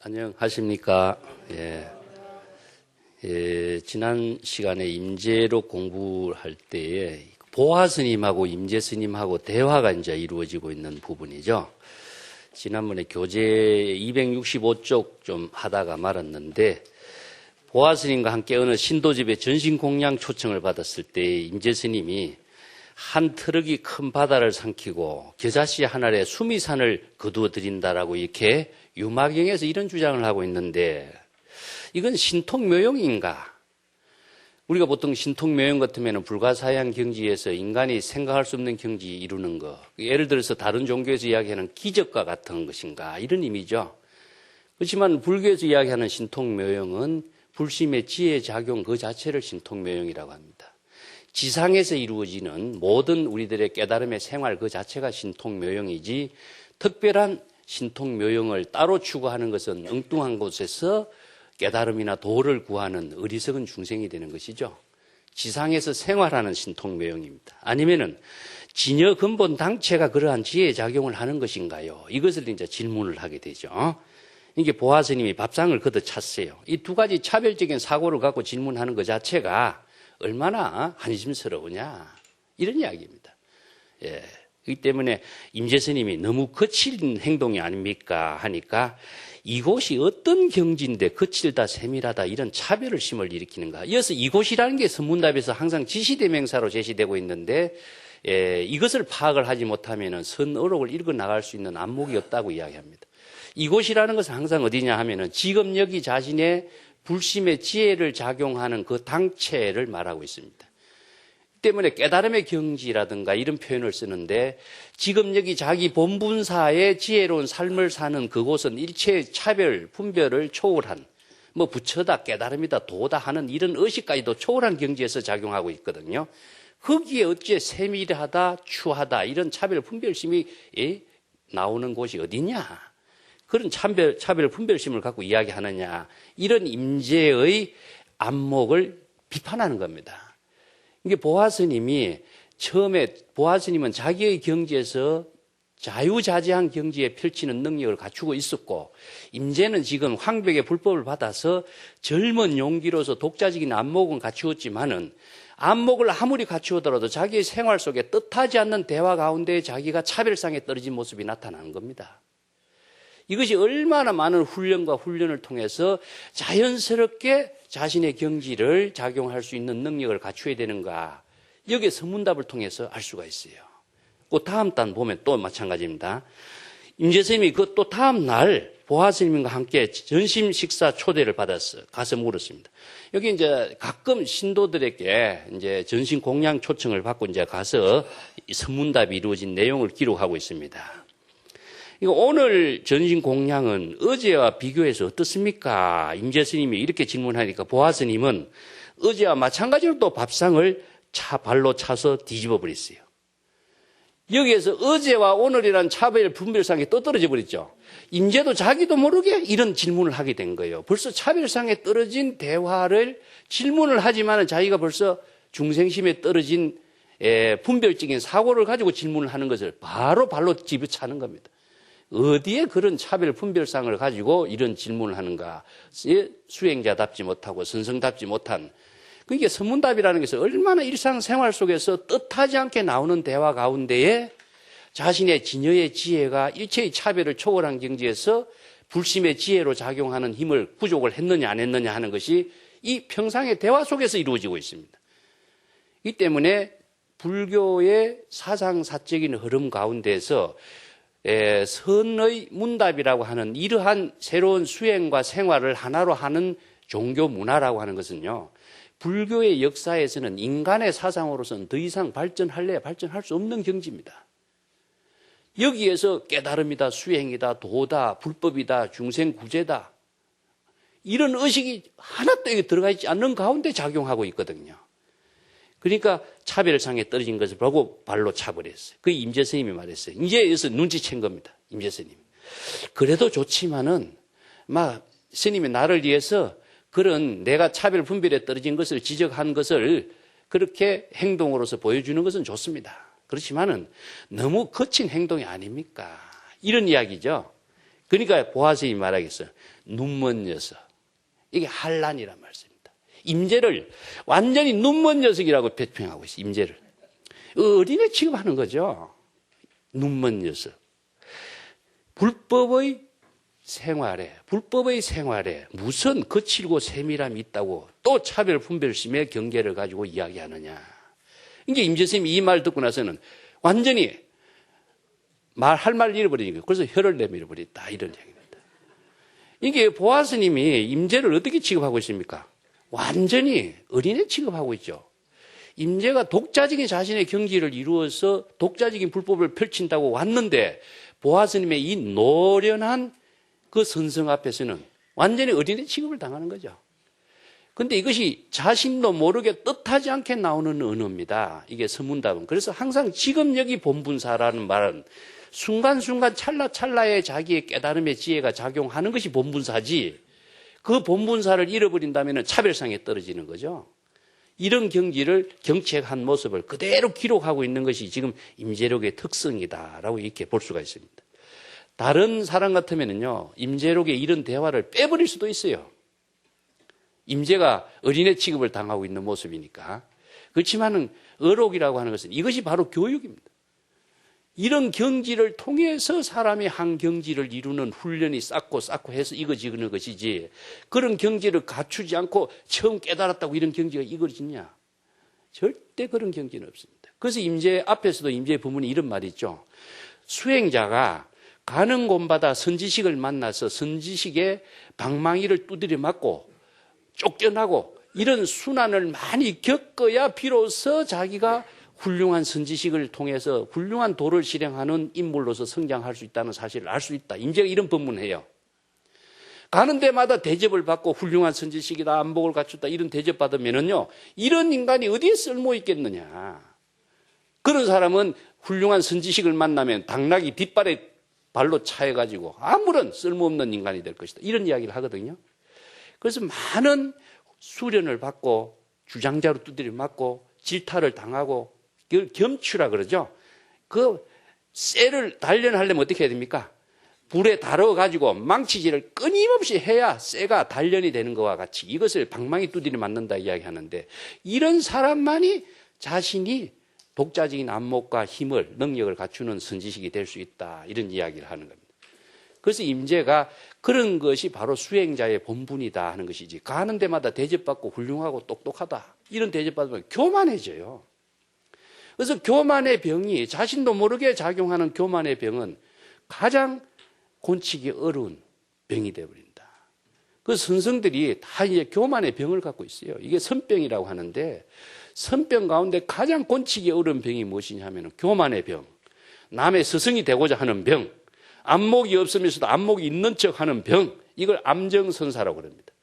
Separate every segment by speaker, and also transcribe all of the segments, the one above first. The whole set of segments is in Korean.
Speaker 1: 안녕하십니까. 지난 시간에 임재로 공부할 때에 보화 스님하고 임재 스님하고 대화가 이제 이루어지고 있는 부분이죠. 지난번에 교재 265쪽 좀 하다가 말았는데, 보화 스님과 함께 어느 신도집에 전신 공양 초청을 받았을 때 임재 스님이 한 트럭이 큰 바다를 삼키고 겨자씨 한 알에 수미산을 거두어 드린다라고 이렇게 유마경에서 이런 주장을 하고 있는데, 이건 신통묘용인가? 우리가 보통 신통묘용 같으면 불가사의한 경지에서 인간이 생각할 수 없는 경지 이루는 거, 예를 들어서 다른 종교에서 이야기하는 기적과 같은 것인가, 이런 의미죠. 그렇지만 불교에서 이야기하는 신통묘용은 불심의 지혜 작용 그 자체를 신통묘용이라고 합니다. 지상에서 이루어지는 모든 우리들의 깨달음의 생활 그 자체가 신통묘용이지, 특별한 신통묘용을 따로 추구하는 것은 엉뚱한 곳에서 깨달음이나 도를 구하는 어리석은 중생이 되는 것이죠. 지상에서 생활하는 신통묘용입니다. 아니면은 진여 근본 당체가 그러한 지혜 작용을 하는 것인가요? 이것을 이제 질문을 하게 되죠. 이게 보화 스님이 밥상을 걷어찼어요. 이 두 가지 차별적인 사고를 갖고 질문하는 것 자체가 얼마나 한심스러우냐, 이런 이야기입니다. 그렇기 때문에 임재 스님이 너무 거친 행동이 아닙니까 하니까, 이곳이 어떤 경지인데 거칠다 세밀하다 이런 차별심을 일으키는가. 이어서 이곳이라는 게 선문답에서 항상 지시대명사로 제시되고 있는데, 이것을 파악을 하지 못하면 선어록을 읽어 나갈 수 있는 안목이 없다고 이야기합니다. 이곳이라는 것은 항상 어디냐 하면은 지금 여기 자신의 불심의 지혜를 작용하는 그 당체를 말하고 있습니다. 때문에 깨달음의 경지라든가 이런 표현을 쓰는데, 지금 여기 자기 본분사의 지혜로운 삶을 사는 그곳은 일체의 차별, 분별을 초월한, 뭐 부처다, 깨달음이다, 도다 하는 이런 의식까지도 초월한 경지에서 작용하고 있거든요. 거기에 어째 세밀하다, 추하다 이런 차별, 분별심이 나오는 곳이 어디냐? 그런 차별, 분별심을 갖고 이야기하느냐? 이런 임재의 안목을 비판하는 겁니다. 이게 보화 스님이 처음에, 보화 스님은 자기의 경지에서 자유자재한 경지에 펼치는 능력을 갖추고 있었고, 임재는 지금 황벽의 불법을 받아서 젊은 용기로서 독자적인 안목은 갖추었지만은, 안목을 아무리 갖추어더라도 자기의 생활 속에 뜻하지 않는 대화 가운데 자기가 차별상에 떨어진 모습이 나타나는 겁니다. 이것이 얼마나 많은 훈련을 통해서 자연스럽게 자신의 경지를 작용할 수 있는 능력을 갖춰야 되는가, 여기에 선문답을 통해서 알 수가 있어요. 그 다음 단 보면 또 마찬가지입니다. 임재 스님이 그 또 다음 날 보화 스님과 함께 전심 식사 초대를 받았어. 가서 물었습니다. 여기 이제 가끔 신도들에게 이제 전심 공양 초청을 받고 이제 가서 선문답이 이루어진 내용을 기록하고 있습니다. 오늘 전신 공양은 어제와 비교해서 어떻습니까? 임재 스님이 이렇게 질문하니까 보화 스님은 어제와 마찬가지로 또 밥상을 발로 차서 뒤집어 버렸어요. 여기에서 어제와 오늘이란 차별 분별상에 떨어져 버렸죠. 임재도 자기도 모르게 이런 질문을 하게 된 거예요. 벌써 차별상에 떨어진 대화를 질문을 하지만 자기가 벌써 중생심에 떨어진 분별적인 사고를 가지고 질문을 하는 것을 바로 발로 집어차는 겁니다. 어디에 그런 차별 분별상을 가지고 이런 질문을 하는가? 수행자답지 못하고 선성답지 못한, 그게 선문답이라는 것은 얼마나 일상생활 속에서 뜻하지 않게 나오는 대화 가운데에 자신의 진여의 지혜가 일체의 차별을 초월한 경지에서 불심의 지혜로 작용하는 힘을 부족을 했느냐 안 했느냐 하는 것이 이 평상의 대화 속에서 이루어지고 있습니다. 이 때문에 불교의 사상사적인 흐름 가운데서 선의 문답이라고 하는 이러한 새로운 수행과 생활을 하나로 하는 종교 문화라고 하는 것은요, 불교의 역사에서는 인간의 사상으로서는 더 이상 발전할 수 없는 경지입니다. 여기에서 깨달음이다, 수행이다, 도다, 불법이다, 중생구제다, 이런 의식이 하나도 여기 들어가 있지 않는 가운데 작용하고 있거든요. 그러니까 차별상에 떨어진 것을 보고 발로 차버렸어요. 그 임재 스님이 말했어요. 이제 여기서 눈치챈 겁니다. 임재 스님. 그래도 좋지만은, 스님이 나를 위해서 그런 내가 차별 분별에 떨어진 것을 지적한 것을 그렇게 행동으로서 보여주는 것은 좋습니다. 그렇지만은 너무 거친 행동이 아닙니까? 이런 이야기죠. 그러니까 보아스님이 말하겠어요. 눈먼 녀석. 이게 한란이란 말씀입니다. 임재를 완전히 눈먼 녀석이라고 표현하고 있어요. 임재를. 어린애 취급하는 거죠. 눈먼 녀석. 불법의 생활에 무슨 거칠고 세밀함이 있다고 또 차별 분별심의 경계를 가지고 이야기하느냐. 이게 임재스님이 이 말 듣고 나서는 완전히 할 말 잃어버리니까 그래서 혀를 내밀어버렸다 이런 얘기입니다. 이게 보아스님이 임재를 어떻게 취급하고 있습니까? 완전히 어린애 취급하고 있죠. 임재가 독자적인 자신의 경지를 이루어서 독자적인 불법을 펼친다고 왔는데 보아스님의 이 노련한 그 선성 앞에서는 완전히 어린애 취급을 당하는 거죠. 그런데 이것이 자신도 모르게 뜻하지 않게 나오는 언어입니다. 이게 서문답은. 그래서 항상 지금 여기 본분사라는 말은 순간순간 찰나찰나의 자기의 깨달음의 지혜가 작용하는 것이 본분사지 그 본분사를 잃어버린다면 차별상에 떨어지는 거죠. 이런 경지를 경책한 모습을 그대로 기록하고 있는 것이 지금 임재록의 특성이다라고 이렇게 볼 수가 있습니다. 다른 사람 같으면요, 임재록의 이런 대화를 빼버릴 수도 있어요. 임재가 어린애 취급을 당하고 있는 모습이니까. 그렇지만은 어록이라고 하는 것은 이것이 바로 교육입니다. 이런 경지를 통해서 사람이 한 경지를 이루는 훈련이 쌓고 해서 이거지는 것이지 그런 경지를 갖추지 않고 처음 깨달았다고 이런 경지가 이거지냐? 절대 그런 경지는 없습니다. 그래서 임재 앞에서도 임재 부문이 이런 말이 있죠. 수행자가 가는 곳마다 선지식을 만나서 선지식의 방망이를 두드려 맞고 쫓겨나고 이런 순환을 많이 겪어야 비로소 자기가 훌륭한 선지식을 통해서 훌륭한 도를 실행하는 인물로서 성장할 수 있다는 사실을 알 수 있다. 임재가 이런 법문해요. 가는 데마다 대접을 받고 훌륭한 선지식이다, 안목을 갖췄다 이런 대접 받으면은요, 이런 인간이 어디에 쓸모 있겠느냐. 그런 사람은 훌륭한 선지식을 만나면 당나귀 뒷발에 발로 차해가지고 아무런 쓸모없는 인간이 될 것이다. 이런 이야기를 하거든요. 그래서 많은 수련을 받고 주장자로 두드려 맞고 질타를 당하고 그걸 겸추라 그러죠. 그 쇠를 단련하려면 어떻게 해야 됩니까? 불에 달아가지고 망치질을 끊임없이 해야 쇠가 단련이 되는 것과 같이 이것을 방망이 두드려 맞는다 이야기하는데 이런 사람만이 자신이 독자적인 안목과 힘을 능력을 갖추는 선지식이 될 수 있다 이런 이야기를 하는 겁니다. 그래서 임재가 그런 것이 바로 수행자의 본분이다 하는 것이지 가는 데마다 대접받고 훌륭하고 똑똑하다 이런 대접받으면 교만해져요. 그래서 교만의 병이 자신도 모르게 작용하는 교만의 병은 가장 곤치기 어려운 병이 되어버린다. 그 선성들이 다 이제 교만의 병을 갖고 있어요. 이게 선병이라고 하는데 선병 가운데 가장 곤치기 어려운 병이 무엇이냐 하면 교만의 병, 남의 스승이 되고자 하는 병, 안목이 없으면서도 안목이 있는 척 하는 병, 이걸 암정선사라고 합니다.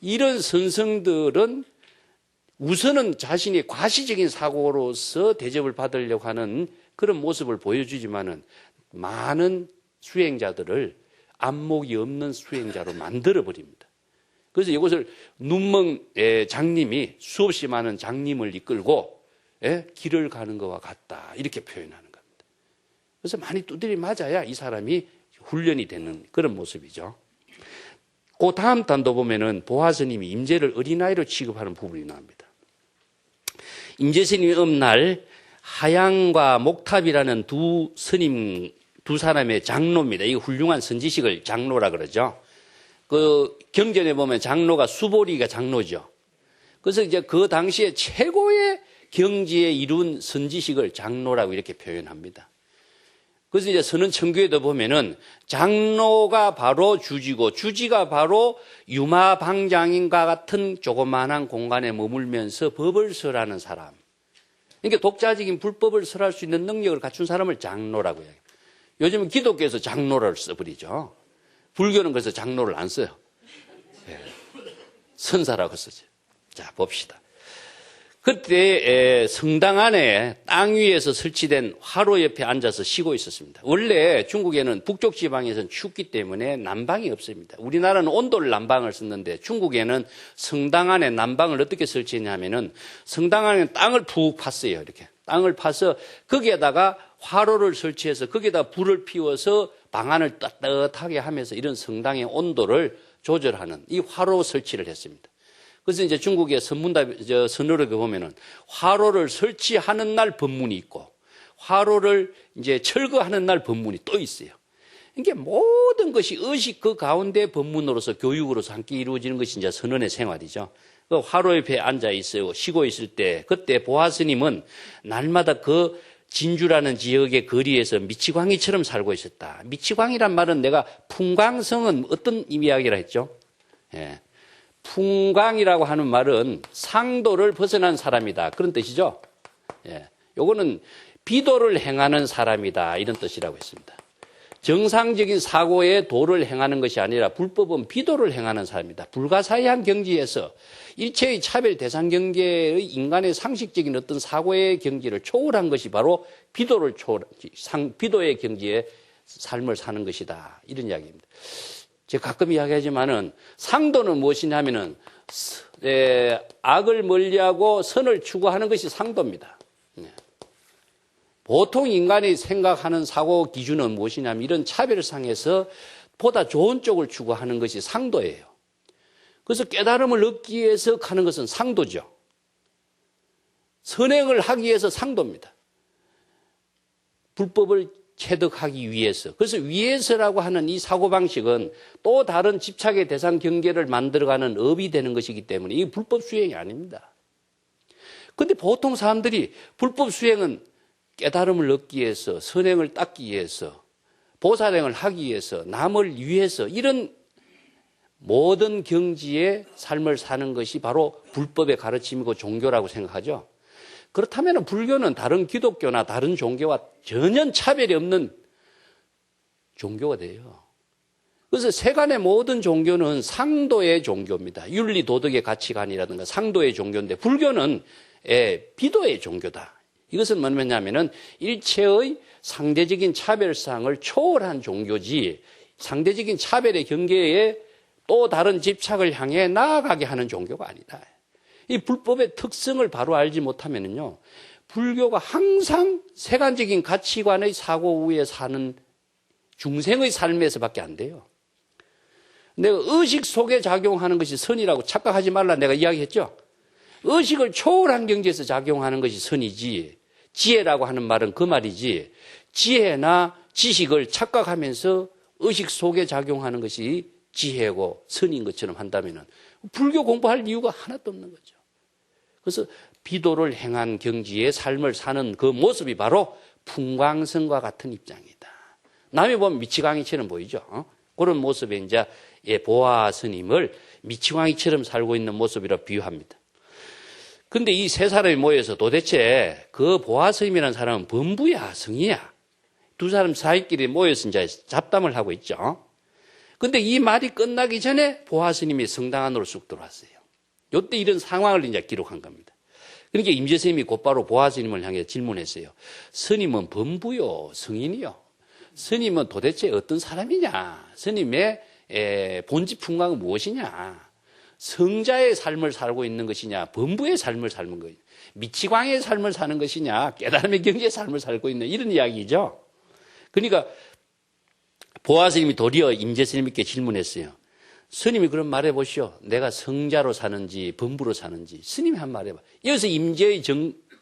Speaker 1: 이런 선성들은 우선은 자신이 과시적인 사고로서 대접을 받으려고 하는 그런 모습을 보여주지만은 많은 수행자들을 안목이 없는 수행자로 만들어버립니다. 그래서 이것을 눈멍 장님이 수없이 많은 장님을 이끌고 길을 가는 것과 같다 이렇게 표현하는 겁니다. 그래서 많이 두드려 맞아야 이 사람이 훈련이 되는 그런 모습이죠. 그 다음 단도 보면은 보화스님이 임재를 어린아이로 취급하는 부분이 나옵니다. 임재스님이 음날 하양과 목탑이라는 두 사람의 장로입니다. 이 훌륭한 선지식을 장로라 그러죠. 그 경전에 보면 장로가 수보리가 장로죠. 그래서 이제 그 당시에 최고의 경지에 이룬 선지식을 장로라고 이렇게 표현합니다. 그래서 이제 선언청규에도 보면은 장로가 바로 주지고 주지가 바로 유마방장인과 같은 조그마한 공간에 머물면서 법을 설하는 사람. 그러니까 독자적인 불법을 설할 수 있는 능력을 갖춘 사람을 장로라고 해요. 요즘은 기독교에서 장로를 써버리죠. 불교는 그래서 장로를 안 써요. 선사라고 쓰죠. 자, 봅시다. 그때 성당 안에 땅 위에서 설치된 화로 옆에 앉아서 쉬고 있었습니다. 원래 중국에는 북쪽 지방에서는 춥기 때문에 난방이 없습니다. 우리나라는 온돌 난방을 썼는데 중국에는 성당 안에 난방을 어떻게 설치했냐면은 성당 안에 땅을 푹 팠어요. 이렇게 땅을 파서 거기에다가 화로를 설치해서 거기에다 불을 피워서 방안을 따뜻하게 하면서 이런 성당의 온도를 조절하는 이 화로 설치를 했습니다. 그래서 이제 중국의 선언록에 보면은 화로를 설치하는 날 법문이 있고 화로를 이제 철거하는 날 법문이 또 있어요. 이게 모든 것이 의식 그 가운데 법문으로서 교육으로서 함께 이루어지는 것이 이제 선언의 생활이죠. 그 화로 옆에 앉아 있어요. 쉬고 있을 때 그때 보화 스님은 날마다 그 진주라는 지역의 거리에서 미치광이처럼 살고 있었다. 미치광이란 말은 내가 풍광성은 어떤 이야기라 했죠? 예. 풍광이라고 하는 말은 상도를 벗어난 사람이다. 그런 뜻이죠. 예. 요거는 비도를 행하는 사람이다. 이런 뜻이라고 했습니다. 정상적인 사고의 도를 행하는 것이 아니라 불법은 비도를 행하는 사람이다. 불가사의한 경지에서 일체의 차별 대상 경계의 인간의 상식적인 어떤 사고의 경지를 초월한 것이 바로 비도의 경지의 삶을 사는 것이다. 이런 이야기입니다. 제가 가끔 이야기하지만은 상도는 무엇이냐면은 악을 멀리하고 선을 추구하는 것이 상도입니다. 보통 인간이 생각하는 사고 기준은 무엇이냐면 이런 차별상에서 보다 좋은 쪽을 추구하는 것이 상도예요. 그래서 깨달음을 얻기 위해서 가는 것은 상도죠. 선행을 하기 위해서 상도입니다. 불법을 체득하기 위해서. 그래서 위해서라고 하는 이 사고방식은 또 다른 집착의 대상 경계를 만들어가는 업이 되는 것이기 때문에 이 불법 수행이 아닙니다. 그런데 보통 사람들이 불법 수행은 깨달음을 얻기 위해서, 선행을 닦기 위해서, 보살행을 하기 위해서, 남을 위해서 이런 모든 경지의 삶을 사는 것이 바로 불법의 가르침이고 종교라고 생각하죠. 그렇다면 불교는 다른 기독교나 다른 종교와 전혀 차별이 없는 종교가 돼요. 그래서 세간의 모든 종교는 상도의 종교입니다. 윤리 도덕의 가치관이라든가 상도의 종교인데 불교는 비도의 종교다. 이것은 뭐냐면은 일체의 상대적인 차별상을 초월한 종교지 상대적인 차별의 경계에 또 다른 집착을 향해 나아가게 하는 종교가 아니다. 이 불법의 특성을 바로 알지 못하면은요, 불교가 항상 세간적인 가치관의 사고 위에 사는 중생의 삶에서밖에 안 돼요. 내가 의식 속에 작용하는 것이 선이라고 착각하지 말라 내가 이야기했죠. 의식을 초월한 경지에서 작용하는 것이 선이지 지혜라고 하는 말은 그 말이지 지혜나 지식을 착각하면서 의식 속에 작용하는 것이 지혜고 선인 것처럼 한다면 불교 공부할 이유가 하나도 없는 거죠. 그래서 비도를 행한 경지의 삶을 사는 그 모습이 바로 풍광성과 같은 입장이다. 남이 보면 미치광이처럼 보이죠. 그런 모습에 이제 보화 스님을 미치광이처럼 살고 있는 모습이라 비유합니다. 근데 이 세 사람이 모여서 도대체 그 보화 스님이라는 사람은 범부야, 성이야? 두 사람 사이끼리 모여서 이제 잡담을 하고 있죠. 근데 이 말이 끝나기 전에 보화 스님이 성당 안으로 쑥 들어왔어요. 이때 이런 상황을 이제 기록한 겁니다. 그러니까 임재 스님이 곧바로 보화 스님을 향해 질문했어요. 스님은 범부요, 성인이요? 스님은 도대체 어떤 사람이냐? 스님의 본질 풍광은 무엇이냐? 성자의 삶을 살고 있는 것이냐, 범부의 삶을 사는 것이냐, 미치광의 삶을 사는 것이냐, 깨달음의 경지의 삶을 살고 있는 이런 이야기죠. 그러니까 보화 스님이 도리어 임재 스님께 질문했어요. 스님이 그럼 말해보시오. 내가 성자로 사는지 범부로 사는지 스님이 한 말 해봐. 여기서 임재의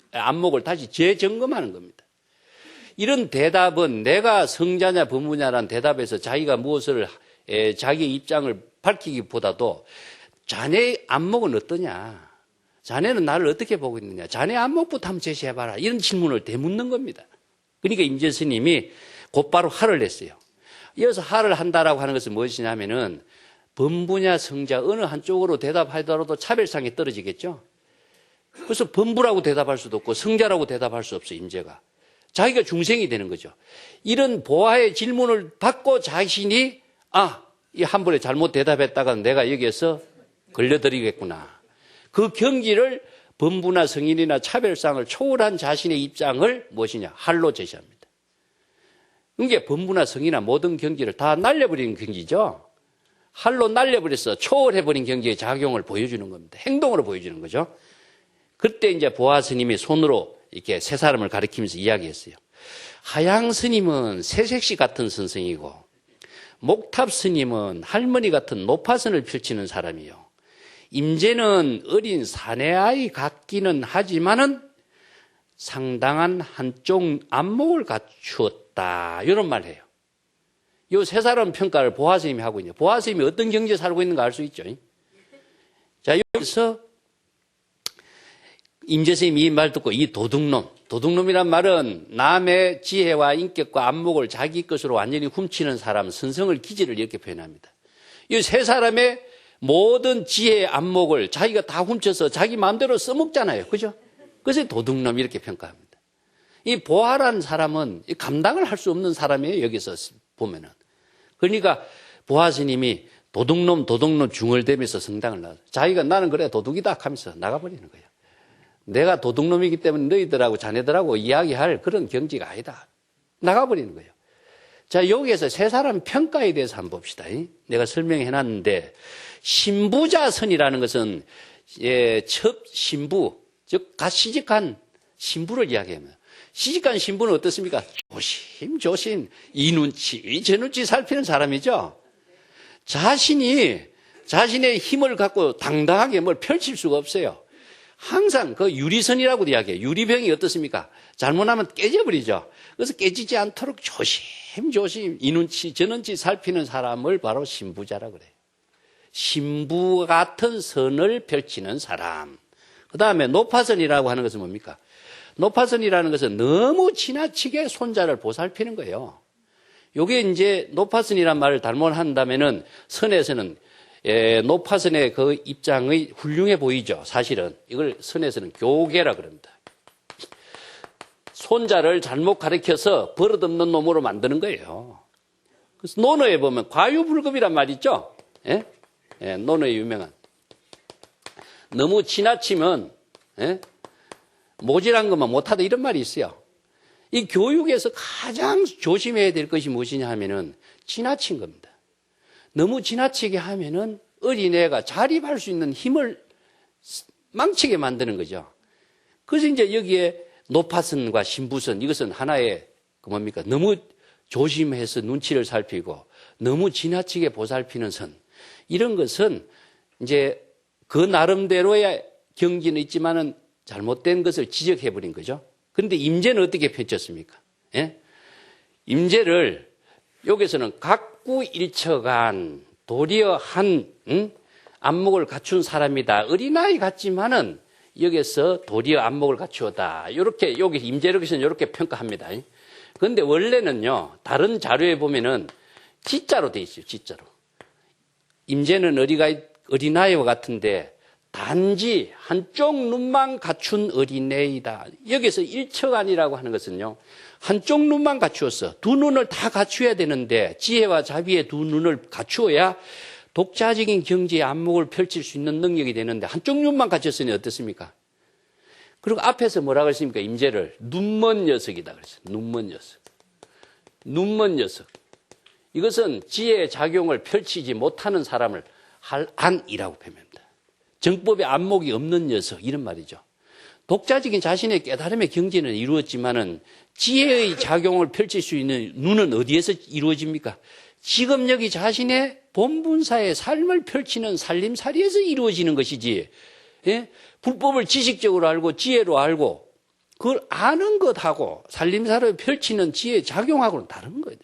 Speaker 1: 안목을 다시 재점검하는 겁니다. 이런 대답은 내가 성자냐 범부냐라는 대답에서 자기가 무엇을 자기의 입장을 밝히기보다도 자네의 안목은 어떠냐? 자네는 나를 어떻게 보고 있느냐? 자네 안목부터 한번 제시해봐라. 이런 질문을 되묻는 겁니다. 그러니까 임재 스님이 곧바로 할을 냈어요. 이어서 할을 한다라고 하는 것은 무엇이냐면은 범부냐 성자 어느 한쪽으로 대답하더라도 차별상에 떨어지겠죠. 그래서 범부라고 대답할 수도 없고 성자라고 대답할 수 없어요. 임재가. 자기가 중생이 되는 거죠. 이런 보화의 질문을 받고 자신이 이 한 번에 잘못 대답했다가 내가 여기에서 걸려들이겠구나. 그 경지를 범부나 성인이나 차별상을 초월한 자신의 입장을 무엇이냐? 할로 제시합니다. 이게 범부나 성이나 모든 경지를 다 날려버리는 경지죠. 할로 날려버려서 초월해버린 경지의 작용을 보여주는 겁니다. 행동으로 보여주는 거죠. 그때 이제 보화 스님이 손으로 이렇게 세 사람을 가리키면서 이야기했어요. 하양 스님은 새색시 같은 선생이고 목탑 스님은 할머니 같은 노파선을 펼치는 사람이요. 임재는 어린 사내아이 같기는 하지만은 상당한 한쪽 안목을 갖추었다. 이런 말 해요. 이 세 사람 평가를 보화 스님이 하고 있네요. 보화 스님이 어떤 경지에 살고 있는가 알 수 있죠. 자, 여기서 임재 스님이 이 말 듣고 이 도둑놈이란 말은 남의 지혜와 인격과 안목을 자기 것으로 완전히 훔치는 사람, 선성을 기질을 이렇게 표현합니다. 이 세 사람의 모든 지혜의 안목을 자기가 다 훔쳐서 자기 마음대로 써먹잖아요. 그죠? 그래서 도둑놈 이렇게 평가합니다. 이 보화라는 사람은 감당을 할 수 없는 사람이에요. 여기서 보면은. 그러니까 보화 스님이 도둑놈 중얼대면서 성당을 나와서 자기가 나는 그래 도둑이다 하면서 나가버리는 거예요. 내가 도둑놈이기 때문에 너희들하고 자네들하고 이야기할 그런 경지가 아니다. 나가버리는 거예요. 자, 여기에서 세 사람 평가에 대해서 한번 봅시다. 내가 설명해 놨는데 신부자선이라는 것은 첩 신부, 즉 가시직한 신부를 이야기합니다. 시집간 신부는 어떻습니까? 조심조심 이 눈치 저 눈치 살피는 사람이죠. 자신의 힘을 갖고 당당하게 뭘 펼칠 수가 없어요. 항상 그 유리선이라고도 이야기해요. 유리병이 어떻습니까? 잘못하면 깨져버리죠. 그래서 깨지지 않도록 조심조심 이 눈치 저 눈치 살피는 사람을 바로 신부자라고 그래요. 신부 같은 선을 펼치는 사람. 그 다음에 노파선이라고 하는 것은 뭡니까? 노파선이라는 것은 너무 지나치게 손자를 보살피는 거예요. 요게 이제 노파선이란 말을 잘못한다면은 선에서는 노파선의 그 입장의 훌륭해 보이죠. 사실은 이걸 선에서는 교계라 그럽니다. 손자를 잘못 가르쳐서 버릇없는 놈으로 만드는 거예요. 그래서 논어에 보면 과유불급이란 말 있죠. 논어에 유명한 너무 지나치면 모질한 것만 못하다 이런 말이 있어요. 이 교육에서 가장 조심해야 될 것이 무엇이냐 하면은 지나친 겁니다. 너무 지나치게 하면은 어린애가 자립할 수 있는 힘을 망치게 만드는 거죠. 그래서 이제 여기에 노파선과 신부선 이것은 하나의 뭡니까? 너무 조심해서 눈치를 살피고 너무 지나치게 보살피는 선 이런 것은 이제 그 나름대로의 경지는 있지만은 잘못된 것을 지적해버린 거죠. 그런데 임재는 어떻게 펼쳤습니까? 임재를 여기서는 각구일처간 도리어 한 안목을 갖춘 사람이다. 어린아이 같지만은 여기서 도리어 안목을 갖추었다. 이렇게 여기 임재력에서는 이렇게 평가합니다. 그런데 원래는요 다른 자료에 보면은 지자로 돼 있어요. 지자로. 임재는 어린아이와 같은데 단지 한쪽 눈만 갖춘 어린애이다. 여기서 일처간이라고 하는 것은요 한쪽 눈만 갖추었어. 두 눈을 다 갖추어야 되는데 지혜와 자비의 두 눈을 갖추어야 독자적인 경지의 안목을 펼칠 수 있는 능력이 되는데 한쪽 눈만 갖췄으니 어떻습니까? 그리고 앞에서 뭐라고 했습니까? 임재를 눈먼 녀석이다 그랬어요. 눈먼 녀석. 눈먼 녀석. 이것은 지혜의 작용을 펼치지 못하는 사람을 할안이라고 표현합니다. 정법의 안목이 없는 녀석 이런 말이죠. 독자적인 자신의 깨달음의 경지는 이루었지만은 지혜의 작용을 펼칠 수 있는 눈은 어디에서 이루어집니까? 지금 여기 자신의 본분사의 삶을 펼치는 살림살이에서 이루어지는 것이지. 불법을 지식적으로 알고 지혜로 알고 그걸 아는 것하고 살림살이를 펼치는 지혜의 작용하고는 다른 거예요.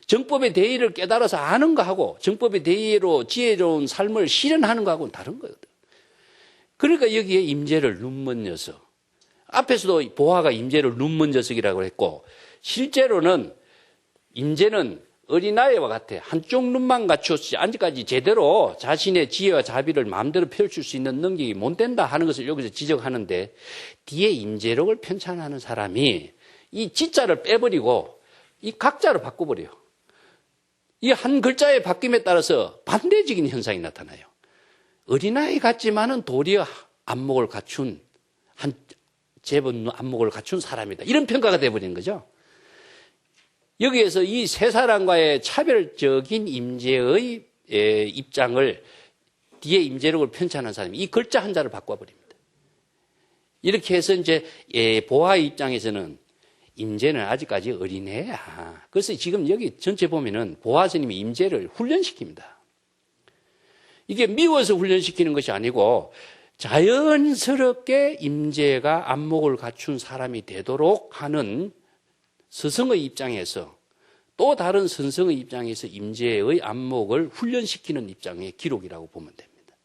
Speaker 1: 정법의 대의를 깨달아서 아는 거하고 정법의 대의로 지혜로운 삶을 실현하는 거하고는 다른 거거든. 그러니까 여기에 임재를 눈먼 녀석. 앞에서도 보화가 임재를 눈먼 녀석이라고 했고 실제로는 임재는 어린아이와 같아. 한쪽 눈만 갖추었지 아직까지 제대로 자신의 지혜와 자비를 마음대로 펼칠 수 있는 능력이 못 된다 하는 것을 여기서 지적하는데 뒤에 임재력을 편찬하는 사람이 이 지자를 빼버리고 이 각자로 바꿔버려요. 이 한 글자의 바뀜에 따라서 반대적인 현상이 나타나요. 어린아이 같지만은 도리어 안목을 갖춘 제법 안목을 갖춘 사람이다. 이런 평가가 되어버리는 거죠. 여기에서 이 세 사람과의 차별적인 임재의 입장을 뒤에 임재력을 편찬한 사람이 이 글자 한자를 바꿔버립니다. 이렇게 해서 이제 보화의 입장에서는 임재는 아직까지 어린애야. 그래서 지금 여기 전체 보면은 보아스님이 임재를 훈련시킵니다. 이게 미워서 훈련시키는 것이 아니고 자연스럽게 임재가 안목을 갖춘 사람이 되도록 하는 스승의 입장에서 또 다른 선성의 입장에서 임재의 안목을 훈련시키는 입장의 기록이라고 보면 됩니다.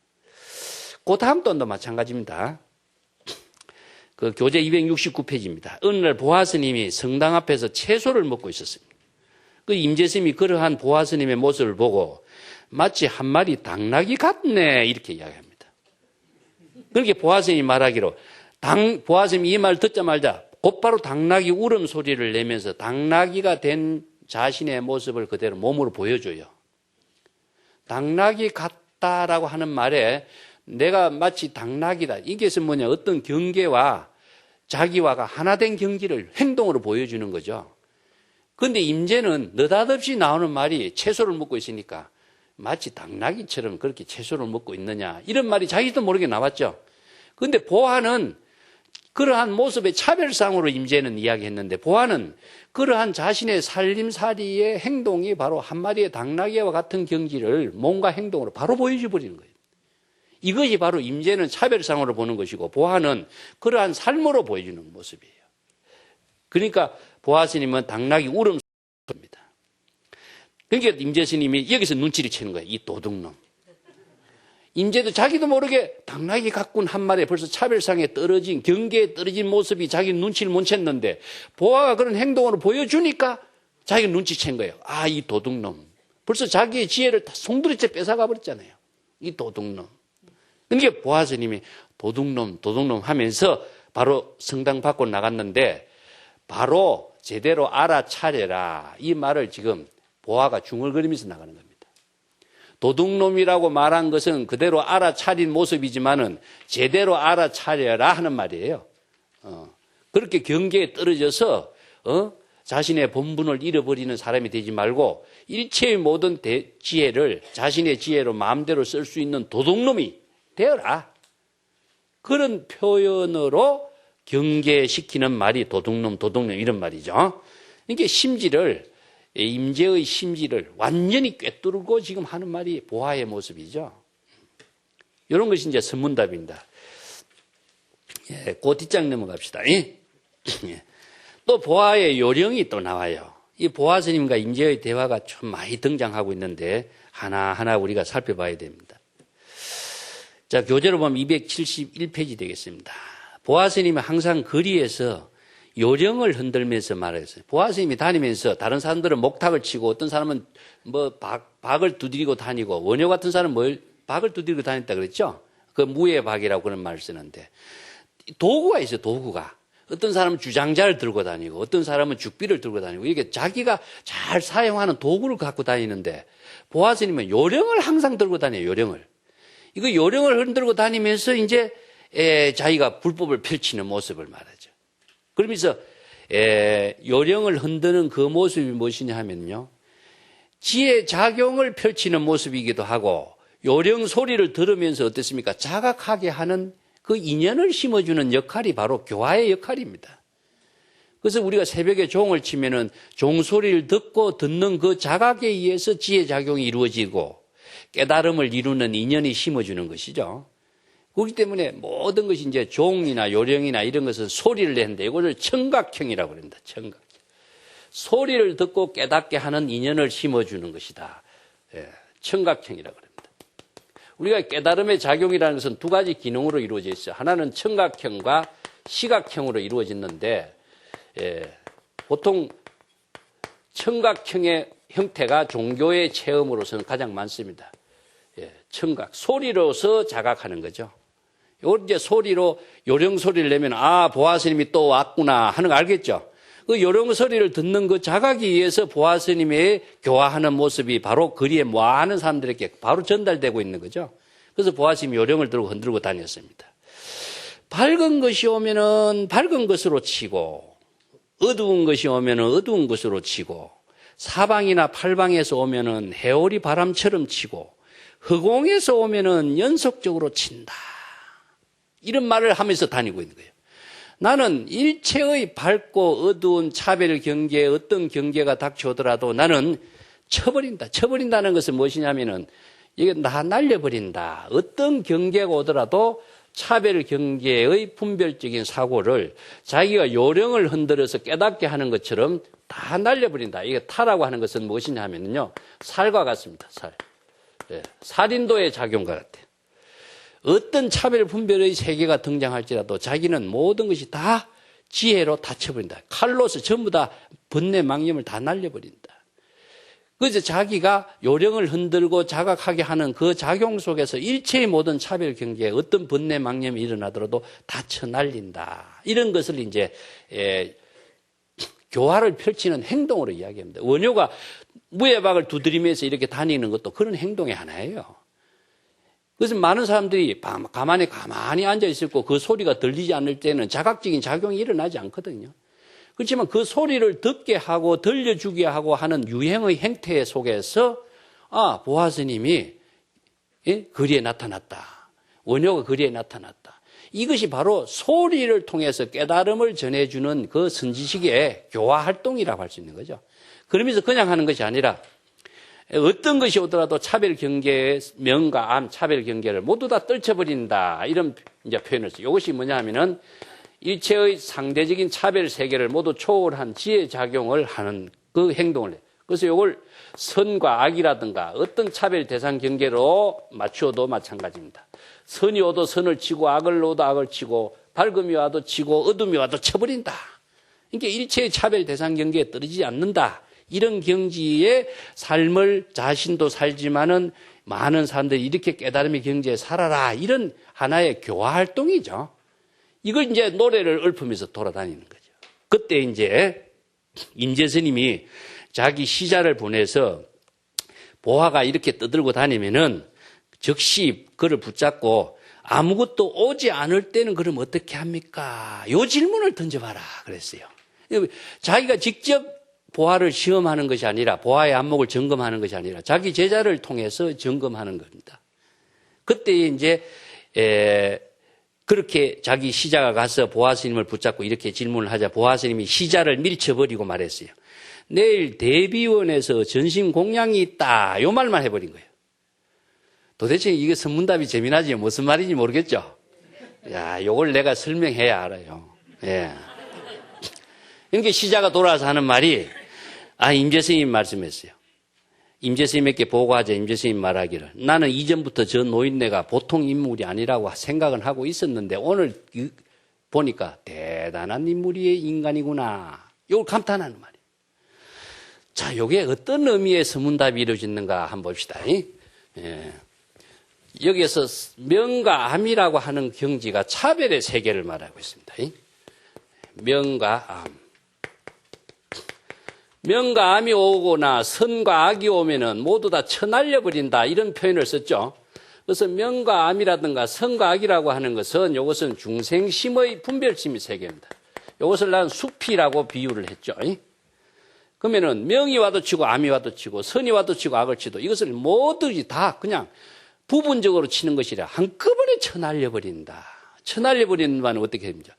Speaker 1: 그 다음 또한 마찬가지입니다. 그 교재 269페이지입니다. 어느 날 보아스님이 성당 앞에서 채소를 먹고 있었습니다. 그 임재스님이 그러한 보아스님의 모습을 보고 마치 한 마리 당나귀 같네 이렇게 이야기합니다. 그렇게 보아스님이 말하기로 보아스님이 이 말 듣자마자 곧바로 당나귀 울음소리를 내면서 당나귀가 된 자신의 모습을 그대로 몸으로 보여줘요. 당나귀 같다라고 하는 말에 내가 마치 당나귀다. 이게 뭐냐? 어떤 경계와 자기와가 하나 된 경지를 행동으로 보여주는 거죠. 그런데 임재는 느닷없이 나오는 말이 채소를 먹고 있으니까 마치 당나귀처럼 그렇게 채소를 먹고 있느냐. 이런 말이 자기도 모르게 나왔죠. 그런데 보아는 그러한 모습의 차별상으로 임재는 이야기했는데 보아는 그러한 자신의 살림살이의 행동이 바로 한 마리의 당나귀와 같은 경지를 몸과 행동으로 바로 보여줘 버리는 거예요. 이것이 바로 임재는 차별상으로 보는 것이고 보아는 그러한 삶으로 보여주는 모습이에요. 그러니까 보아 스님은 당나귀 울음소리입니다. 그러니까 임재 스님이 여기서 눈치를 채는 거예요. 이 도둑놈. 임재도 자기도 모르게 당나귀 갖고 한 마리에 벌써 차별상에 떨어진 경계에 떨어진 모습이 자기 눈치를 못 챘는데 보아가 그런 행동으로 보여주니까 자기가 눈치챈 거예요. 아, 이 도둑놈. 벌써 자기의 지혜를 다 송두리째 뺏어가 버렸잖아요. 이 도둑놈. 그러니까 보아 스님이 도둑놈 하면서 바로 성당 밖으로 나갔는데 바로 제대로 알아차려라. 이 말을 지금 보아가 중얼거리면서 나가는 겁니다. 도둑놈이라고 말한 것은 그대로 알아차린 모습이지만은 제대로 알아차려라 하는 말이에요. 그렇게 경계에 떨어져서 자신의 본분을 잃어버리는 사람이 되지 말고 일체의 모든 지혜를 자신의 지혜로 마음대로 쓸 수 있는 도둑놈이 되어라. 그런 표현으로 경계시키는 말이 도둑놈 이런 말이죠. 이게 임재의 심지를 완전히 꿰뚫고 지금 하는 말이 보아의 모습이죠. 이런 것이 이제 선문답입니다. 예, 그 뒷장 넘어갑시다. 예. 또 보아의 요령이 또 나와요. 이 보아 스님과 임재의 대화가 좀 많이 등장하고 있는데 하나하나 우리가 살펴봐야 됩니다. 자, 교재로 보면 271페이지 되겠습니다. 보아 스님은 항상 거리에서 요령을 흔들면서 말했어요. 보아 스님이 다니면서 다른 사람들은 목탁을 치고 어떤 사람은 박을 두드리고 다니고 원효 같은 사람은 박을 두드리고 다녔다 그랬죠? 그 무의 박이라고 그런 말을 쓰는데 도구가 있어요. 도구가. 어떤 사람은 주장자를 들고 다니고 어떤 사람은 죽비를 들고 다니고 이게 자기가 잘 사용하는 도구를 갖고 다니는데 보아 스님은 요령을 항상 들고 다녀요. 요령을. 이거 요령을 흔들고 다니면서 이제 자기가 불법을 펼치는 모습을 말하죠. 그러면서 요령을 흔드는 그 모습이 무엇이냐 하면요. 지혜 작용을 펼치는 모습이기도 하고 요령 소리를 들으면서 어떻습니까? 자각하게 하는 그 인연을 심어주는 역할이 바로 교화의 역할입니다. 그래서 우리가 새벽에 종을 치면은 종 소리를 듣고 듣는 그 자각에 의해서 지혜 작용이 이루어지고 깨달음을 이루는 인연이 심어주는 것이죠. 그렇기 때문에 모든 것이 이제 종이나 요령이나 이런 것은 소리를 내는데 이거를 청각형이라고 합니다. 청각. 소리를 듣고 깨닫게 하는 인연을 심어주는 것이다. 예, 청각형이라고 합니다. 우리가 깨달음의 작용이라는 것은 두 가지 기능으로 이루어져 있어요. 하나는 청각형과 시각형으로 이루어지는데 보통 청각형의 형태가 종교의 체험으로서는 가장 많습니다. 청각, 소리로서 자각하는 거죠. 이걸 이제 소리로 요령 소리를 내면 보아 스님이 또 왔구나 하는 거 알겠죠? 그 요령 소리를 듣는 그 자각에 의해서 보아 스님의 교화하는 모습이 바로 거리에 모아하는 사람들에게 바로 전달되고 있는 거죠. 그래서 보아 스님이 요령을 들고 흔들고 다녔습니다. 밝은 것이 오면은 밝은 것으로 치고 어두운 것이 오면은 어두운 것으로 치고 사방이나 팔방에서 오면은 해오리 바람처럼 치고 허공에서 오면은 연속적으로 친다. 이런 말을 하면서 다니고 있는 거예요. 나는 일체의 밝고 어두운 차별 경계에 어떤 경계가 닥쳐오더라도 나는 쳐버린다. 쳐버린다는 것은 무엇이냐면은 이게 다 날려버린다. 어떤 경계가 오더라도 차별 경계의 분별적인 사고를 자기가 요령을 흔들어서 깨닫게 하는 것처럼 다 날려버린다. 이게 타라고 하는 것은 무엇이냐 하면요. 살과 같습니다. 살. 예, 살인도의 작용과 같아요. 어떤 차별 분별의 세계가 등장할지라도 자기는 모든 것이 다 지혜로 다 쳐버린다. 칼로서 전부 다 번뇌 망념을 다 날려버린다. 그래서 자기가 요령을 흔들고 자각하게 하는 그 작용 속에서 일체의 모든 차별 경계에 어떤 번뇌 망념이 일어나더라도 다 쳐날린다. 이런 것을 이제 교화를 펼치는 행동으로 이야기합니다. 원효가 무예박을 두드리면서 이렇게 다니는 것도 그런 행동의 하나예요. 그래서 많은 사람들이 가만히 앉아있을 거 그 소리가 들리지 않을 때는 자각적인 작용이 일어나지 않거든요. 그렇지만 그 소리를 듣게 하고 들려주게 하고 하는 유행의 행태 속에서 보화스님이 거리에 나타났다. 원효가 거리에 나타났다. 이것이 바로 소리를 통해서 깨달음을 전해주는 그 선지식의 교화 활동이라고 할 수 있는 거죠. 그러면서 그냥 하는 것이 아니라 어떤 것이 오더라도 차별 경계의 명과 암, 차별 경계를 모두 다 떨쳐버린다. 이런 이제 표현을 써요. 이것이 뭐냐 하면은 일체의 상대적인 차별 세계를 모두 초월한 지혜 작용을 하는 그 행동을 해요. 그래서 이걸 선과 악이라든가 어떤 차별 대상 경계로 맞추어도 마찬가지입니다. 선이 오도 선을 치고 악을 오도 악을 치고 밝음이 와도 치고 어둠이 와도 쳐버린다. 그러니까 일체의 차별 대상 경계에 떨어지지 않는다. 이런 경지의 삶을 자신도 살지만은 많은 사람들이 이렇게 깨달음의 경지에 살아라. 이런 하나의 교화 활동이죠. 이걸 이제 노래를 읊으면서 돌아다니는 거죠. 그때 이제 임재스님이 자기 시자를 보내서 보화가 이렇게 떠들고 다니면은 즉시 그를 붙잡고 아무것도 오지 않을 때는 그럼 어떻게 합니까? 요 질문을 던져봐라 그랬어요. 자기가 직접 보화를 시험하는 것이 아니라 보화의 안목을 점검하는 것이 아니라 자기 제자를 통해서 점검하는 겁니다. 그때 이제 그렇게 자기 시자가 가서 보화스님을 붙잡고 이렇게 질문을 하자 보화스님이 시자를 밀쳐버리고 말했어요. 내일 대비원에서 전신 공양이 있다. 요 말만 해버린 거예요. 도대체 이게 선문답이 재미나지 무슨 말인지 모르겠죠? 야, 요걸 내가 설명해야 알아요. 예. 그러니까 시자가 돌아와서 하는 말이 임재스님이 말씀했어요. 임재스님에게 보고하자. 임재스님 말하기를 나는 이전부터 저 노인네가 보통 인물이 아니라고 생각은 하고 있었는데 오늘 보니까 대단한 인물이 인간이구나. 이걸 감탄하는 말이에요. 자, 이게 어떤 의미의 서문답이 이루어지는가 한번 봅시다. 예. 여기에서 명과 암이라고 하는 경지가 차별의 세계를 말하고 있습니다. 명과 암. 명과 암이 오거나 선과 악이 오면은 모두 다 쳐날려버린다. 이런 표현을 썼죠. 그래서 명과 암이라든가 선과 악이라고 하는 것은 이것은 중생심의 분별심의 세계입니다. 이것을 난 숲이라고 비유를 했죠. 그러면은 명이 와도 치고 암이 와도 치고 선이 와도 치고 악을 치도 이것을 모두 다 그냥 부분적으로 치는 것이라 한꺼번에 쳐날려버린다. 쳐날려버리는 말은 어떻게 됩니까?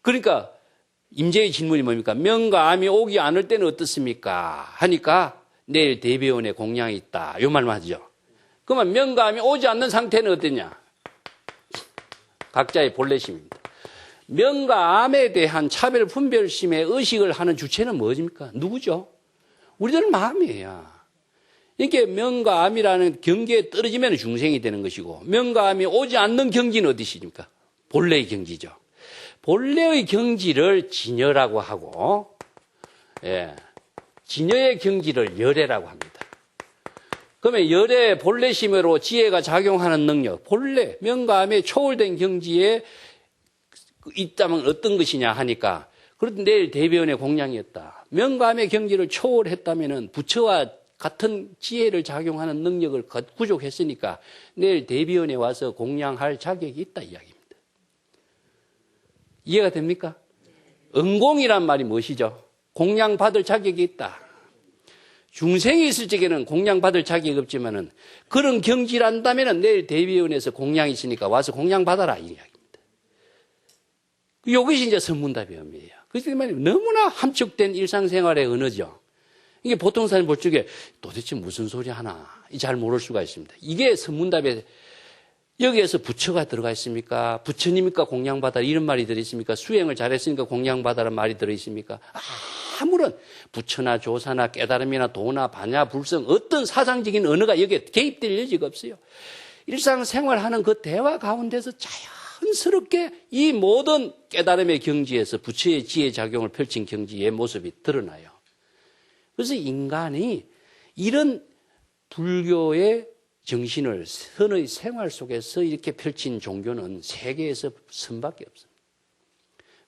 Speaker 1: 그러니까 임재의 질문이 뭡니까? 명과 암이 오기 않을 때는 어떻습니까? 하니까 내일 대비원에 공양이 있다. 이 말만 하죠. 그러면 명과 암이 오지 않는 상태는 어떠냐? 각자의 본래심입니다. 명과 암에 대한 차별 분별심의 의식을 하는 주체는 뭐입니까? 누구죠? 우리들 마음이에요. 이렇게 명과 암이라는 경계에 떨어지면 중생이 되는 것이고 명과 암이 오지 않는 경지는 어디십니까? 본래의 경지죠. 본래의 경지를 진여라고 하고 진여의 경지를 열애라고 합니다. 그러면 열애 본래심으로 지혜가 작용하는 능력, 본래 명과 암에 초월된 경지에 있다면 어떤 것이냐 하니까 그런데 내일 대비원의 공양이었다. 명과 암의 경지를 초월했다면 부처와 같은 지혜를 작용하는 능력을 구족했으니까 내일 대비원에 와서 공양할 자격이 있다 이야기입니다. 이해가 됩니까? 은공이란 말이 무엇이죠? 공양받을 자격이 있다. 중생이 있을 적에는 공양받을 자격이 없지만은 그런 경지란다면 내일 대비원에서 공양이 있으니까 와서 공양받아라 이 이야기입니다. 이것이 이제 선문답의 의미예요. 그렇기 때문에 너무나 함축된 일상생활의 언어죠. 이게 보통 사람이 볼 적에 도대체 무슨 소리 하나 잘 모를 수가 있습니다. 이게 선문답에 여기에서 부처가 들어가 있습니까? 부처님이니까 공양받아라 이런 말이 들어있습니까? 수행을 잘했으니까 공양받아라 말이 들어있습니까? 아무런 부처나 조사나 깨달음이나 도나 반야 불성 어떤 사상적인 언어가 여기에 개입될 여지가 없어요. 일상생활하는 그 대화 가운데서 자연스럽게 이 모든 깨달음의 경지에서 부처의 지혜 작용을 펼친 경지의 모습이 드러나요. 그래서 인간이 이런 불교의 정신을 선의 생활 속에서 이렇게 펼친 종교는 세계에서 선밖에 없습니다.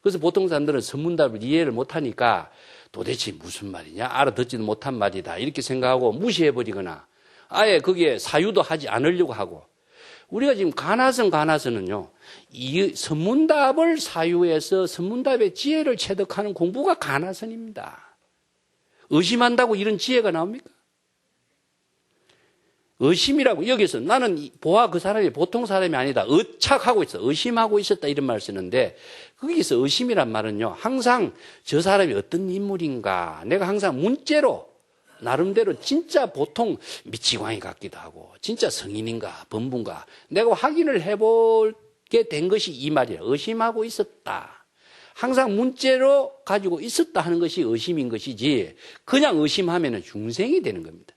Speaker 1: 그래서 보통 사람들은 선문답을 이해를 못하니까 도대체 무슨 말이냐 알아듣지도 못한 말이다 이렇게 생각하고 무시해버리거나 아예 거기에 사유도 하지 않으려고 하고 우리가 지금 가나선은요 이 선문답을 사유해서 선문답의 지혜를 체득하는 공부가 가나선입니다. 의심한다고 이런 지혜가 나옵니까? 의심이라고 여기서 나는 보아 그 사람이 보통 사람이 아니다. 의착하고 있어. 의심하고 있었다 이런 말을 쓰는데 거기서 의심이란 말은요. 항상 저 사람이 어떤 인물인가 내가 항상 문자로 나름대로 진짜 보통 미치광이 같기도 하고 진짜 성인인가 범부인가 내가 확인을 해보게 된 것이 이 말이야. 의심하고 있었다. 항상 문자로 가지고 있었다 하는 것이 의심인 것이지 그냥 의심하면 중생이 되는 겁니다.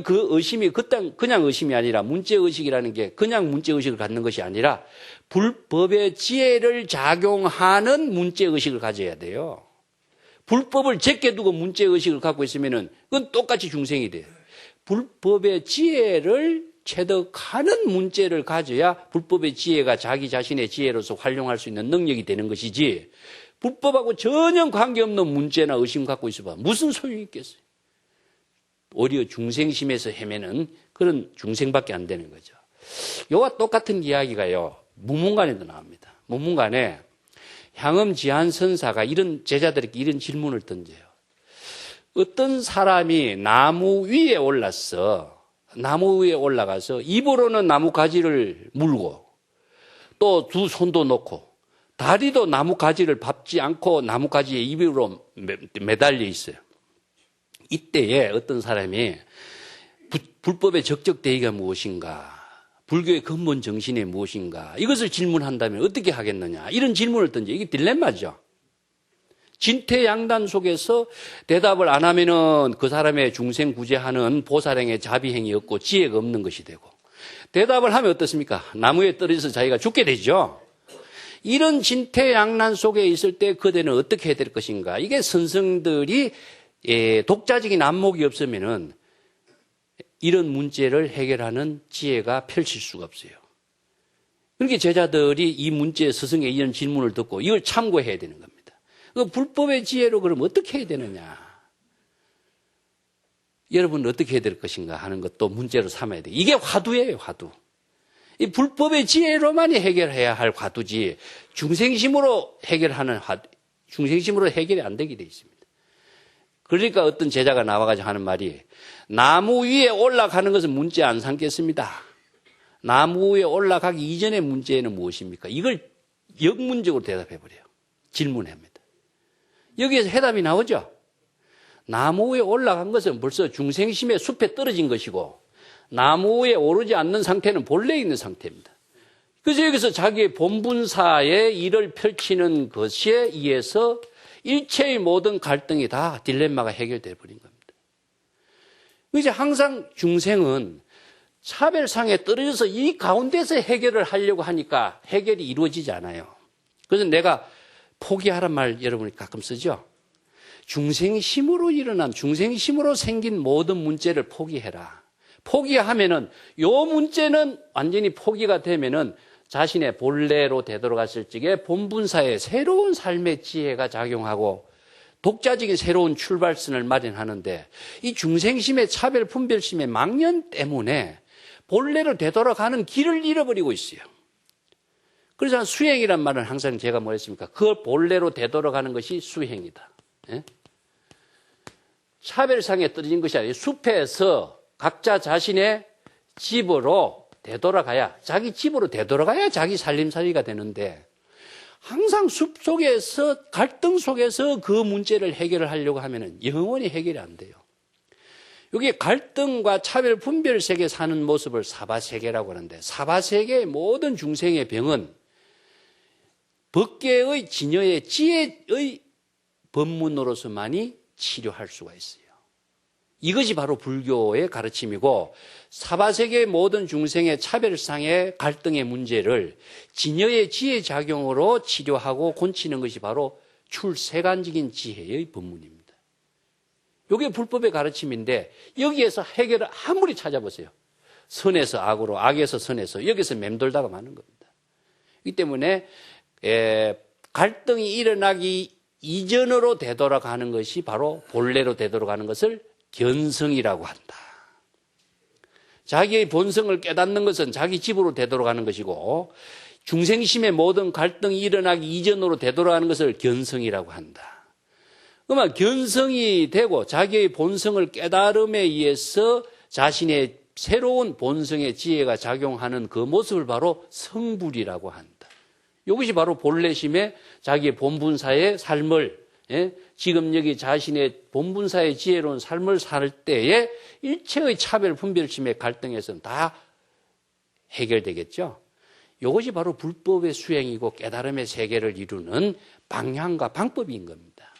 Speaker 1: 그 의심이 그냥 의심이 아니라 문제의식이라는 게 그냥 문제의식을 갖는 것이 아니라 불법의 지혜를 작용하는 문제의식을 가져야 돼요. 불법을 제껴 두고 문제의식을 갖고 있으면은 그건 똑같이 중생이 돼요. 불법의 지혜를 체득하는 문제를 가져야 불법의 지혜가 자기 자신의 지혜로서 활용할 수 있는 능력이 되는 것이지 불법하고 전혀 관계없는 문제나 의심 갖고 있어봐 무슨 소용이 있겠어요. 오히려 중생심에서 헤매는 그런 중생밖에 안 되는 거죠. 이와 똑같은 이야기가요. 무문관에도 나옵니다. 무문관에 향음지한선사가 이런 제자들에게 이런 질문을 던져요. 어떤 사람이 나무 위에 올라서 나무 위에 올라가서 입으로는 나무 가지를 물고 또 두 손도 놓고 다리도 나무 가지를 밟지 않고 나무 가지에 입으로 매달려 있어요. 이때에 어떤 사람이 불법의 적적 대의가 무엇인가 불교의 근본 정신이 무엇인가 이것을 질문한다면 어떻게 하겠느냐 이런 질문을 던져 이게 딜레마죠. 진퇴양단 속에서 대답을 안 하면은 그 사람의 중생 구제하는 보살행의 자비행이 없고 지혜가 없는 것이 되고 대답을 하면 어떻습니까? 나무에 떨어져서 자기가 죽게 되죠. 이런 진퇴양난 속에 있을 때 그대는 어떻게 해야 될 것인가 이게 선성들이 독자적인 안목이 없으면은 이런 문제를 해결하는 지혜가 펼칠 수가 없어요. 그렇게 제자들이 이 문제 스승의 이런 질문을 듣고 이걸 참고해야 되는 겁니다. 그 불법의 지혜로 그럼 어떻게 해야 되느냐? 여러분은 어떻게 해야 될 것인가 하는 것도 문제로 삼아야 돼요. 이게 화두예요, 화두. 이 불법의 지혜로만이 해결해야 할 화두지 중생심으로 해결하는 중생심으로 해결이 안 되게 돼 있습니다. 그러니까 어떤 제자가 나와가지고 하는 말이 나무 위에 올라가는 것은 문제 안 삼겠습니다. 나무 위에 올라가기 이전의 문제는 무엇입니까? 이걸 역문적으로 대답해버려요. 질문합니다. 여기에서 해답이 나오죠. 나무 위에 올라간 것은 벌써 중생심의 숲에 떨어진 것이고 나무 위에 오르지 않는 상태는 본래 있는 상태입니다. 그래서 여기서 자기의 본분사의 일을 펼치는 것에 의해서 일체의 모든 갈등이 다 딜레마가 해결되어 버린 겁니다. 이제 항상 중생은 차별상에 떨어져서 이 가운데서 해결을 하려고 하니까 해결이 이루어지지 않아요. 그래서 내가 포기하란 말 여러분이 가끔 쓰죠. 중생심으로 일어난 중생심으로 생긴 모든 문제를 포기해라. 포기하면은 요 문제는 완전히 포기가 되면은 자신의 본래로 되돌아갔을 적에 본분사의 새로운 삶의 지혜가 작용하고 독자적인 새로운 출발선을 마련하는데 이 중생심의 차별 분별심의 망년 때문에 본래로 되돌아가는 길을 잃어버리고 있어요. 그래서 수행이란 말은 항상 제가 뭐 했습니까? 그 본래로 되돌아가는 것이 수행이다. 예? 차별상에 떨어진 것이 아니라 숲에서 각자 자신의 집으로 되돌아가야 자기 집으로 되돌아가야 자기 살림살이가 되는데 항상 숲 속에서 갈등 속에서 그 문제를 해결을 하려고 하면은 영원히 해결이 안 돼요. 여기 갈등과 차별 분별 세계 사는 모습을 사바세계라고 하는데 사바세계의 모든 중생의 병은 법계의 진여의 지혜의 법문으로서만이 치료할 수가 있어요. 이것이 바로 불교의 가르침이고 사바세계의 모든 중생의 차별상의 갈등의 문제를 진여의 지혜 작용으로 치료하고 고치는 것이 바로 출세간적인 지혜의 법문입니다. 이게 불법의 가르침인데 여기에서 해결을 아무리 찾아보세요. 선에서 악으로, 악에서 선에서 여기서 맴돌다가 마는 겁니다. 이 때문에 갈등이 일어나기 이전으로 되돌아가는 것이 바로 본래로 되돌아가는 것을 견성이라고 한다. 자기의 본성을 깨닫는 것은 자기 집으로 되돌아가는 것이고 중생심의 모든 갈등이 일어나기 이전으로 되돌아가는 것을 견성이라고 한다. 그러면 견성이 되고 자기의 본성을 깨달음에 의해서 자신의 새로운 본성의 지혜가 작용하는 그 모습을 바로 성불이라고 한다. 이것이 바로 본래심의 자기의 본분사의 삶을 지금 여기 자신의 본분사의 지혜로운 삶을 살 때에 일체의 차별 분별심의 갈등에서는 다 해결되겠죠. 이것이 바로 불법의 수행이고 깨달음의 세계를 이루는 방향과 방법인 겁니다.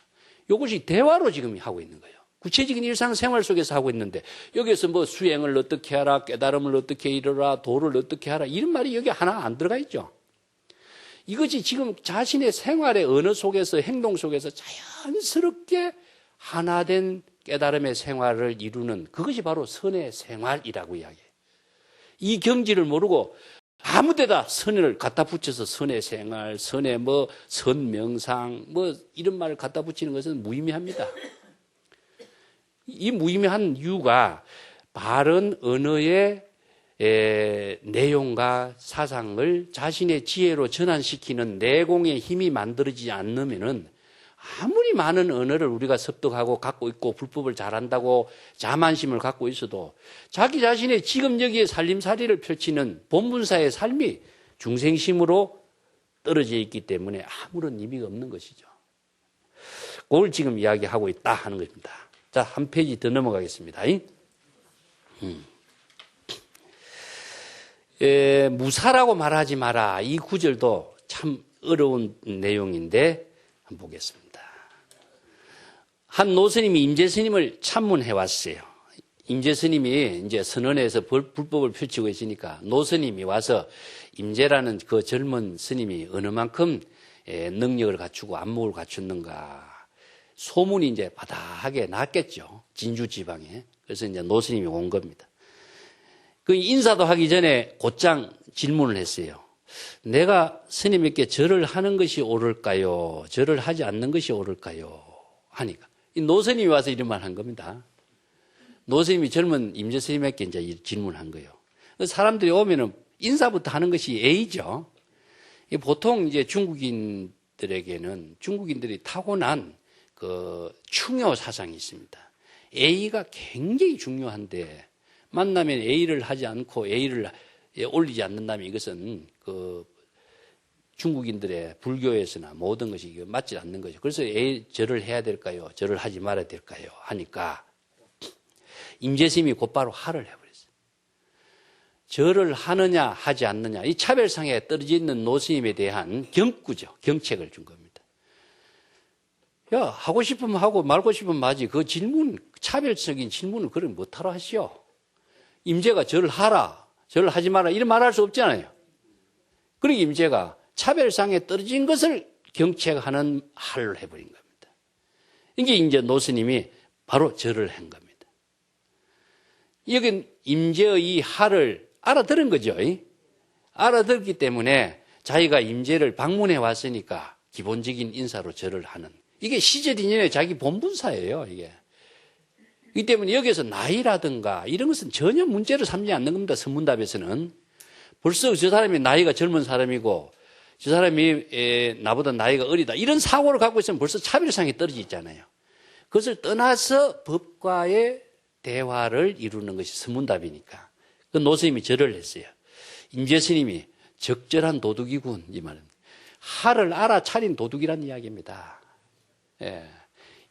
Speaker 1: 이것이 대화로 지금 하고 있는 거예요. 구체적인 일상생활 속에서 하고 있는데 여기에서 뭐 수행을 어떻게 하라, 깨달음을 어떻게 이루라, 도를 어떻게 하라 이런 말이 여기 하나 안 들어가 있죠. 이것이 지금 자신의 생활의 언어 속에서 행동 속에서 자연스럽게 하나된 깨달음의 생활을 이루는 그것이 바로 선의 생활이라고 이야기해요. 이 경지를 모르고 아무 데다 선을 갖다 붙여서 선의 생활, 선의 선명상 이런 말을 갖다 붙이는 것은 무의미합니다. 이 무의미한 이유가 바른 언어의 내용과 사상을 자신의 지혜로 전환시키는 내공의 힘이 만들어지지 않으면은 아무리 많은 언어를 우리가 습득하고 갖고 있고 불법을 잘한다고 자만심을 갖고 있어도 자기 자신의 지금 여기에 살림살이를 펼치는 본분사의 삶이 중생심으로 떨어져 있기 때문에 아무런 의미가 없는 것이죠. 그걸 지금 이야기하고 있다 하는 것입니다. 자, 한 페이지 더 넘어가겠습니다. 무사라고 말하지 마라. 이 구절도 참 어려운 내용인데 한번 보겠습니다. 한 노스님이 임재스님을 참문해 왔어요. 임재스님이 이제 선언에서 불법을 펼치고 있으니까 노스님이 와서 임재라는 그 젊은 스님이 어느 만큼 능력을 갖추고 안목을 갖췄는가. 소문이 이제 바다하게 났겠죠. 진주 지방에. 그래서 이제 노스님이 온 겁니다. 그 인사도 하기 전에 곧장 질문을 했어요. 내가 스님에게 절을 하는 것이 옳을까요? 절을 하지 않는 것이 옳을까요? 하니까. 이 노스님이 와서 이런 말 한 겁니다. 노스님이 젊은 임재스님에게 이제 질문한 거예요. 사람들이 오면은 인사부터 하는 것이 예의죠. 보통 이제 중국인들에게는 중국인들이 타고난 그 충효 사상이 있습니다. 예의가 굉장히 중요한데 만나면 예의를 하지 않고 예의를 올리지 않는다면 이것은 그 중국인들의 불교에서나 모든 것이 맞지 않는 거죠. 그래서 절을 해야 될까요? 절을 하지 말아야 될까요? 하니까 임재스님이 곧바로 하를 해버렸어요. 절을 하느냐 하지 않느냐 이 차별상에 떨어져 있는 노스님에 대한 경구죠. 경책을 준 겁니다. 야, 하고 싶으면 하고 말고 싶으면 말지 그 질문, 차별적인 질문을 그럼 못하러 하시오. 임재가 절을 하라, 절을 하지 마라 이런 말할 수 없잖아요. 그러니까 임재가 차별상에 떨어진 것을 경책하는 할을 해버린 겁니다. 이게 이제 노스님이 바로 절을 한 겁니다. 여기 임재의 이 할을 알아들은 거죠. 알아들었기 때문에 자기가 임재를 방문해 왔으니까 기본적인 인사로 절을 하는 이게 시절인연의 자기 본분사예요. 이게. 이 때문에 여기서 나이라든가 이런 것은 전혀 문제를 삼지 않는 겁니다. 선문답에서는. 벌써 저 사람이 나이가 젊은 사람이고 저 사람이 나보다 나이가 어리다 이런 사고를 갖고 있으면 벌써 차별상이 떨어져 있잖아요. 그것을 떠나서 법과의 대화를 이루는 것이 선문답이니까. 그 노스님이 절을 했어요. 임재스님이 적절한 도둑이군 이 말은. 할을 알아차린 도둑이란 이야기입니다. 예.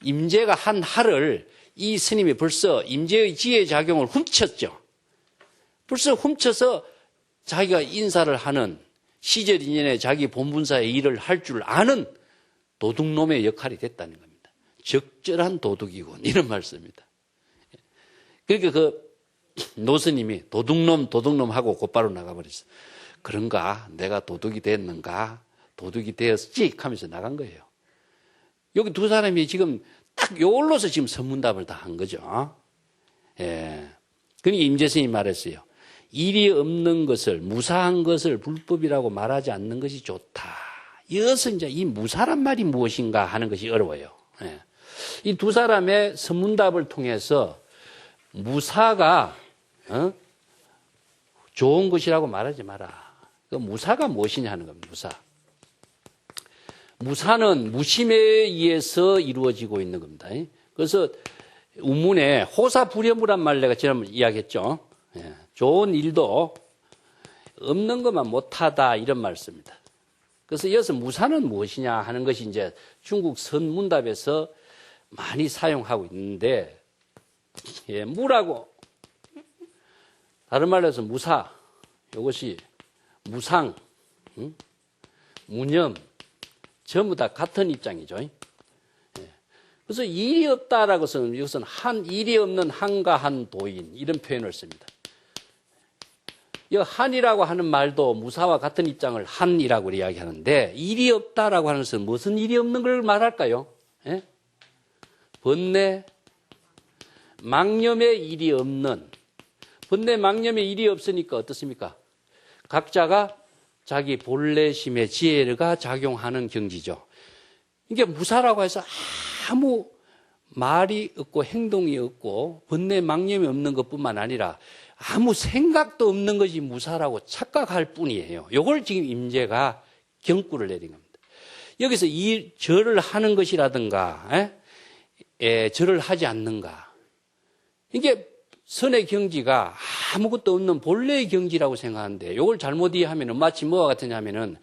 Speaker 1: 임재가 한 할을 이 스님이 벌써 임재의 지혜작용을 훔쳤죠. 벌써 훔쳐서 자기가 인사를 하는 시절 인연에 자기 본분사의 일을 할 줄 아는 도둑놈의 역할이 됐다는 겁니다. 적절한 도둑이군 이런 말씀입니다. 그러니까 그 노스님이 도둑놈 하고 곧바로 나가버렸어요. 그런가 내가 도둑이 됐는가 도둑이 되었지 하면서 나간 거예요. 여기 두 사람이 지금 딱 요걸로서 지금 선문답을 다 한 거죠. 예. 그러니까 임재스님이 말했어요. 일이 없는 것을 무사한 것을 불법이라고 말하지 않는 것이 좋다. 이어서 이제 이 무사란 말이 무엇인가 하는 것이 어려워요. 예. 이 두 사람의 선문답을 통해서 무사가 좋은 것이라고 말하지 마라. 그 무사가 무엇이냐 하는 겁니다. 무사. 무사는 무심에 의해서 이루어지고 있는 겁니다. 그래서 우문에 호사불여무란 말 내가 지난번에 이야기했죠. 예. 좋은 일도 없는 것만 못하다 이런 말씀입니다. 그래서 이어서 무사는 무엇이냐 하는 것이 이제 중국 선문답에서 많이 사용하고 있는데 예, 무라고 다른 말로 해서 무사 이것이 무상, 무념 전부 다 같은 입장이죠. 예. 그래서 일이 없다라고 해서 이것은 한 일이 없는 한가한 도인 이런 표현을 씁니다. 이 한이라고 하는 말도 무사와 같은 입장을 한이라고 이야기하는데 일이 없다라고 하는 것은 무슨 일이 없는 걸 말할까요? 예? 번뇌, 망념의 일이 없는 번뇌, 망념의 일이 없으니까 어떻습니까? 각자가 자기 본래심의 지혜가 작용하는 경지죠. 이게 무사라고 해서 아무 말이 없고 행동이 없고 번뇌, 망념이 없는 것뿐만 아니라 아무 생각도 없는 것이 무사라고 착각할 뿐이에요. 이걸 지금 임재가 경구를 내린 겁니다. 여기서 이 절을 하는 것이라든가 절을 하지 않는가 이게 선의 경지가 아무것도 없는 본래의 경지라고 생각하는데 이걸 잘못 이해하면 마치 뭐와 같으냐 하면은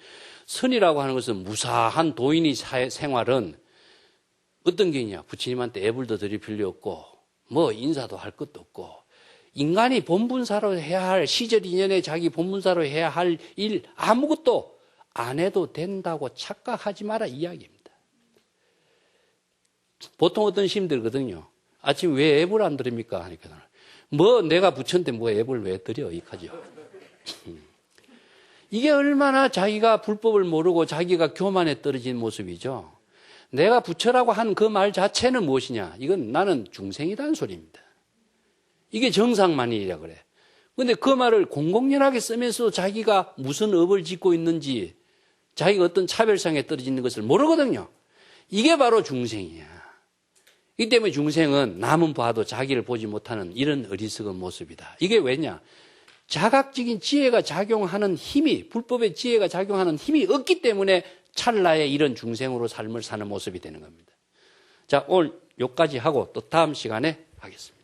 Speaker 1: 선이라고 하는 것은 무사한 도인의 생활은 어떤 경이냐 부처님한테 애불도 드릴 필요 없고 뭐 인사도 할 것도 없고 인간이 본분사로 해야 할 시절 인연에 자기 본분사로 해야 할 일 아무것도 안 해도 된다고 착각하지 마라 이야기입니다. 보통 어떤 스님들거든요. 아침 왜 애불 안 드립니까? 하니까 뭐 내가 부처인데 뭐 애불 왜 드려? 이까지요. 이게 얼마나 자기가 불법을 모르고 자기가 교만에 떨어진 모습이죠. 내가 부처라고 한 그 말 자체는 무엇이냐? 이건 나는 중생이라는 소리입니다. 이게 정상만이라 그래. 그런데 그 말을 공공연하게 쓰면서 자기가 무슨 업을 짓고 있는지 자기가 어떤 차별상에 떨어지는 것을 모르거든요. 이게 바로 중생이야. 이 때문에 중생은 남은 봐도 자기를 보지 못하는 이런 어리석은 모습이다. 이게 왜냐? 자각적인 지혜가 작용하는 힘이 불법의 지혜가 작용하는 힘이 없기 때문에 찰나의 이런 중생으로 삶을 사는 모습이 되는 겁니다. 자, 오늘 여기까지 하고 또 다음 시간에 하겠습니다.